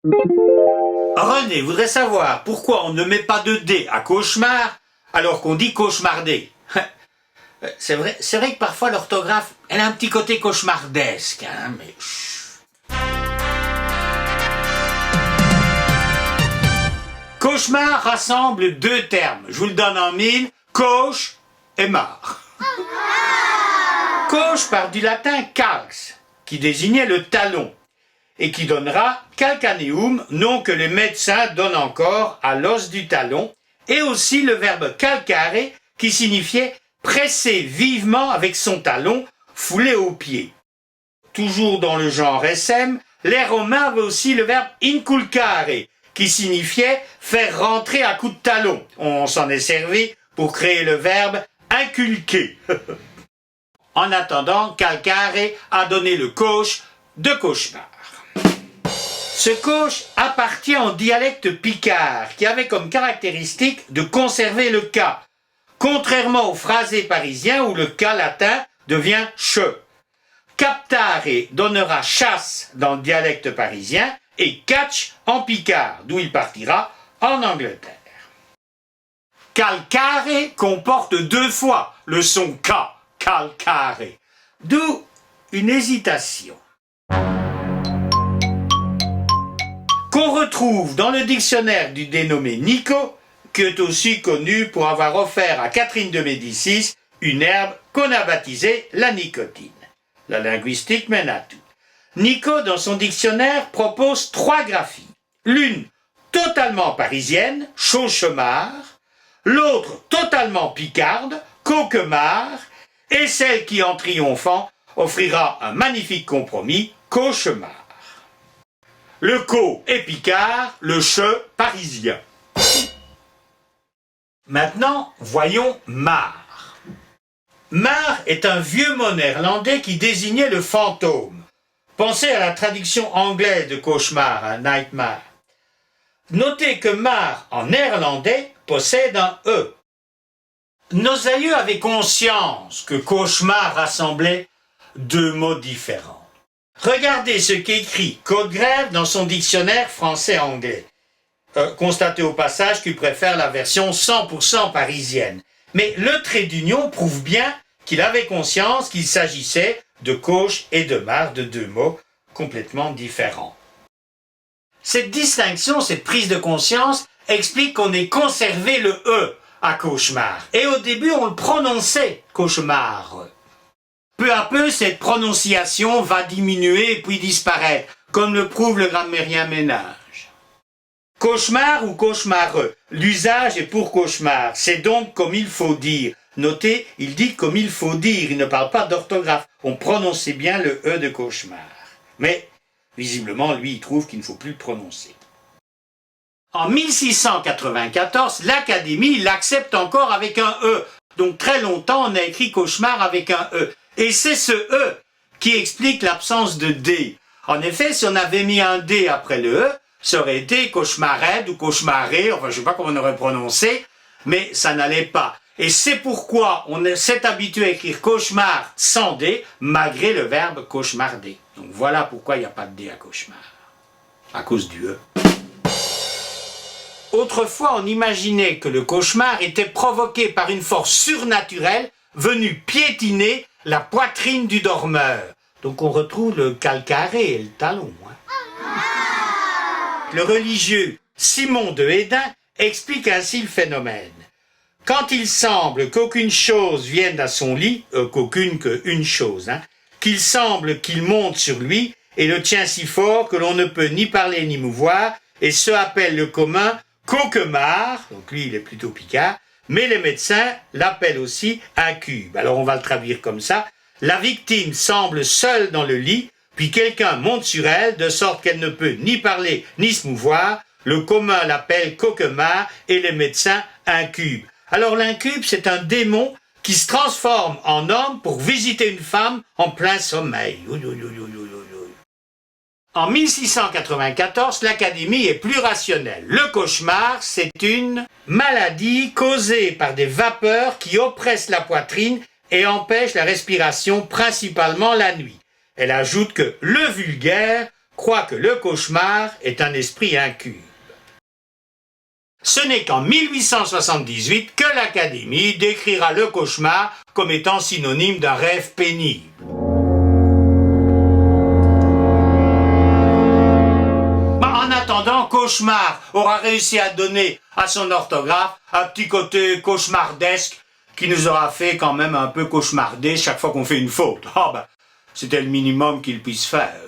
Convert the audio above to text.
René voudrait savoir pourquoi on ne met pas de D à cauchemar alors qu'on dit cauchemarder. C'est vrai que parfois l'orthographe, elle a un petit côté cauchemardesque, hein, mais... Cauchemar rassemble deux termes, je vous le donne en mille, cauche et mar. Cauche part du latin calx, qui désignait le talon, et qui donnera calcaneum, nom que les médecins donnent encore à l'os du talon, et aussi le verbe calcare, qui signifiait presser vivement avec son talon, foulé au pied. Toujours dans le genre SM, les Romains avaient aussi le verbe inculcare, qui signifiait faire rentrer à coups de talon. On s'en est servi pour créer le verbe inculquer. En attendant, calcare a donné le cauche de cauchemar. Ce cauche appartient au dialecte picard, qui avait comme caractéristique de conserver le K, contrairement au phrasé parisien où le K latin devient che. Captare donnera chasse dans le dialecte parisien et catch en picard, d'où il partira en Angleterre. Calcare comporte deux fois le son K, calcare, d'où une hésitation. Qu'on retrouve dans le dictionnaire du dénommé Nico, qui est aussi connu pour avoir offert à Catherine de Médicis une herbe qu'on a baptisée la nicotine. La linguistique mène à tout. Nico, dans son dictionnaire, propose trois graphies. L'une totalement parisienne, chauchemar, l'autre totalement picarde, coquemar, et celle qui, en triomphant, offrira un magnifique compromis, cauchemar. Le co est picard, le che parisien. Maintenant, voyons mar. Mar est un vieux mot néerlandais qui désignait le fantôme. Pensez à la traduction anglaise de cauchemar, un nightmare. Notez que mar en néerlandais possède un E. Nos aïeux avaient conscience que cauchemar rassemblait deux mots différents. Regardez ce qu'écrit Caudegrève dans son dictionnaire français-anglais. Constatez au passage qu'il préfère la version 100% parisienne. Mais le trait d'union prouve bien qu'il avait conscience qu'il s'agissait de cauche et de mar, de deux mots complètement différents. Cette distinction, cette prise de conscience, explique qu'on ait conservé le E à cauchemar. Et au début, on le prononçait cauchemar. Peu à peu, cette prononciation va diminuer puis disparaître, comme le prouve le grammairien Ménage. Cauchemar ou cauchemareux, l'usage est pour cauchemar, c'est donc comme il faut dire. Notez, il dit comme il faut dire, il ne parle pas d'orthographe. On prononçait bien le E de cauchemar. Mais, visiblement, lui, il trouve qu'il ne faut plus le prononcer. En 1694, l'Académie l'accepte encore avec un E. Donc très longtemps, on a écrit cauchemar avec un E. Et c'est ce E qui explique l'absence de D. En effet, si on avait mis un D après le E, ça aurait été cauchemared ou cauchemaré, enfin je ne sais pas comment on aurait prononcé, mais ça n'allait pas. Et c'est pourquoi on s'est habitué à écrire cauchemar sans D, malgré le verbe cauchemarder. Donc voilà pourquoi il n'y a pas de D à cauchemar. À cause du E. Autrefois, on imaginait que le cauchemar était provoqué par une force surnaturelle venue piétiner la poitrine du dormeur. Donc on retrouve le calcaré et le talon. Le religieux Simon de Hédin explique ainsi le phénomène. Quand il semble qu'aucune chose vienne à son lit, qu'une chose, qu'il semble qu'il monte sur lui et le tient si fort que l'on ne peut ni parler ni mouvoir, et ce appelle le commun coquemar, donc lui il est plutôt picard, mais les médecins l'appellent aussi incube. Alors on va le traduire comme ça. La victime semble seule dans le lit, puis quelqu'un monte sur elle, de sorte qu'elle ne peut ni parler ni se mouvoir. Le commun l'appelle coquemar et les médecins incube. Alors l'incube, c'est un démon qui se transforme en homme pour visiter une femme en plein sommeil. En 1694, l'Académie est plus rationnelle. Le cauchemar, c'est une maladie causée par des vapeurs qui oppressent la poitrine et empêchent la respiration principalement la nuit. Elle ajoute que le vulgaire croit que le cauchemar est un esprit incube. Ce n'est qu'en 1878 que l'Académie décrira le cauchemar comme étant synonyme d'un rêve pénible. En attendant, cauchemar aura réussi à donner à son orthographe un petit côté cauchemardesque qui nous aura fait quand même un peu cauchemarder chaque fois qu'on fait une faute. C'était le minimum qu'il puisse faire.